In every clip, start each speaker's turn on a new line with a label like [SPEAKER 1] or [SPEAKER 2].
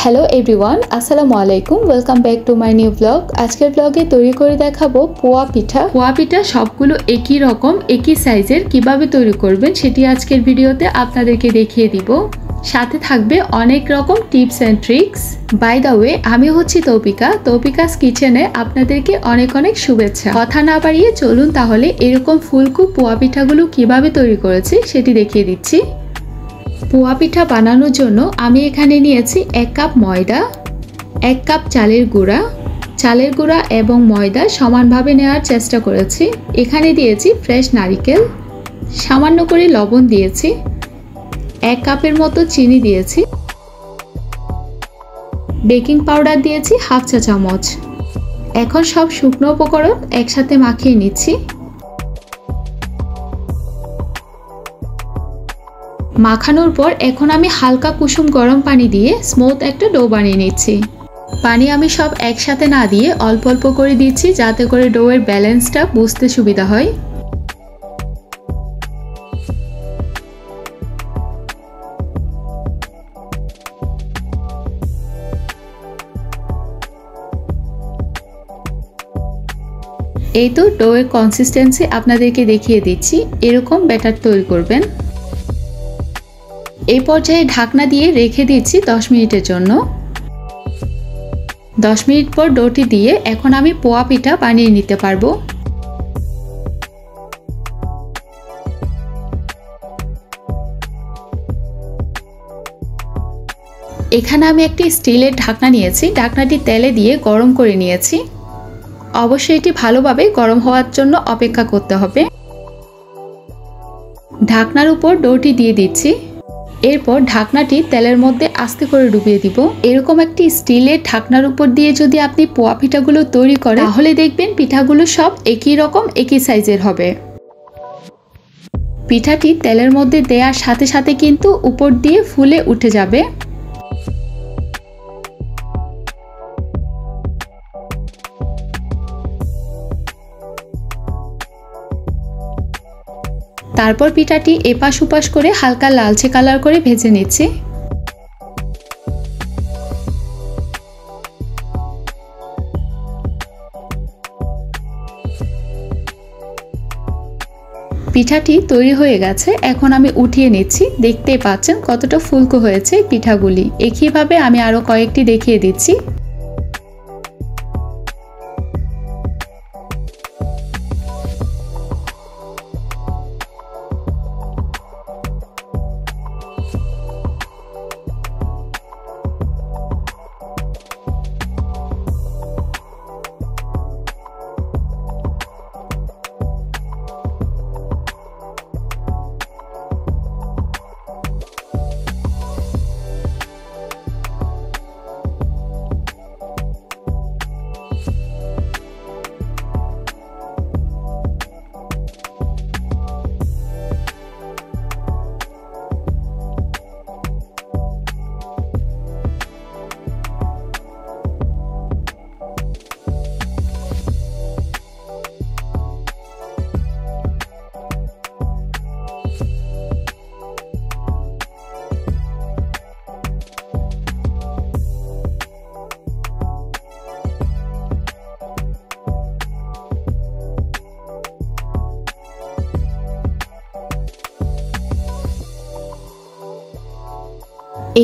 [SPEAKER 1] Hello everyone, আসসালামু আলাইকুম। Welcome back to my new blog. আজকের ব্লগে তৈরি করে দেখাবো পোয়া পিঠা। পোয়া পিঠা সবগুলো একই রকম একই সাইজের কিভাবে তৈরি করবেন সেটি আজকের ভিডিওতে আপনাদেরকে দেখিয়ে দিব। সাথে থাকবে অনেক রকম tips and tricks. By the way, আমি হচ্ছি তৌপিকাস কিচেনে আপনাদেরকে অনেক অনেক শুভেচ্ছা। কথা না বাড়িয়ে চলুন তাহলে এরকম ফুলকো পোয়া পিঠাগুলো কিভাবে তৈরি করেছি সেটি দেখিয়ে দিচ্ছি। পোয়া পিঠা বানানোর জন্য আমি এখানে নিয়েছি 1 কাপ ময়দা, 1 কাপ চালের গুঁড়া এবং ময়দা সমানভাবে নেওয়ার চেষ্টা করেছি। এখানে দিয়েছি ফ্রেশ নারকেল, সামান্য করে লবণ দিয়েছি, 1 কাপের মতো চিনি দিয়েছি, বেকিং পাউডার দিয়েছি 1/2 চা চামচ। এখন সব শুকনো উপকরণ একসাথে মাখিয়ে নিচ্ছি। মাখানোর পর এখন আমি হালকা কুসুম গরম পানি দিয়ে স্মুথ একটা ডো বানিয়ে নিচ্ছি। পানি আমি সব একসাথে না দিয়ে অল্প অল্প করে দিচ্ছি যাতে করে ডোয়ের ব্যালেন্সটা বুঝতে সুবিধা হয়। এই তো ডোয়ের কনসিস্টেন্সি আপনাদেরকে দেখিয়ে দিচ্ছি, এরকম ব্যাটার তৈরি করবেন। এই পর্যায়ে ঢাকনা দিয়ে রেখে দিচ্ছি 10 মিনিটের জন্য। 10 মিনিট পর ডোটি দিয়ে এখন আমি পোয়া পিঠা বানিয়ে নিতে পারবো। এখানে আমি একটি স্টিলের ঢাকনা নিয়েছি, ঢাকনাটি তেলে দিয়ে গরম করে নিয়েছি। অবশ্যই এটি ভালোভাবে গরম হওয়ার জন্য অপেক্ষা করতে হবে। ঢাকনার উপর ডোটি দিয়ে দিচ্ছি। এরপর ঢাকনাটি তেলের মধ্যে আস্তে করে ডুবিয়ে দিব। এরকম একটি স্টিলের ঢাকনার উপর দিয়ে যদি আপনি পোয়া পিঠাগুলো তৈরি করেন তাহলে দেখবেন পিঠাগুলো সব একই রকম একই সাইজের হবে। পিঠাটি তেলের মধ্যে দেওয়ার সাথে সাথে কিন্তু উপর দিয়ে ফুলে উঠে যাবে। তারপর পিঠাটি এপাশ ওপাশ করে হালকা লালচে কালার করে ভেজে নিচ্ছি। পিঠাটি তৈরি হয়ে গেছে, এখন আমি উঠিয়ে নিচ্ছি। দেখতেই পাচ্ছেন কতটা ফুলকো হয়েছে পিঠাগুলি। একইভাবে আমি আরো কয়েকটি দেখিয়ে দিচ্ছি।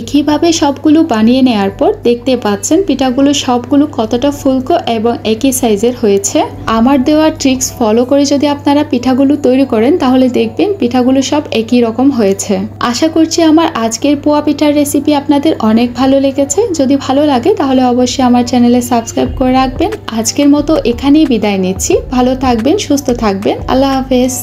[SPEAKER 1] একইভাবে সবগুলো বানিয়ে নেওয়ার পর দেখতে পাচ্ছেন পিঠাগুলো সবগুলো কতটা ফুলকো এবং একই সাইজের হয়েছে। আমার দেওয়া ট্রিক্স ফলো করে যদি আপনারা পিঠাগুলো তৈরি করেন তাহলে দেখবেন পিঠাগুলো সব একই রকম হয়েছে। আশা করছি আমার আজকের পোয়া পিঠার রেসিপি আপনাদের অনেক ভালো লেগেছে। যদি ভালো লাগে তাহলে অবশ্যই আমার চ্যানেলে সাবস্ক্রাইব করে রাখবেন। আজকের মতো এখানেই বিদায় নিচ্ছি। ভালো থাকবেন, সুস্থ থাকবেন। আল্লাহ হাফেজ।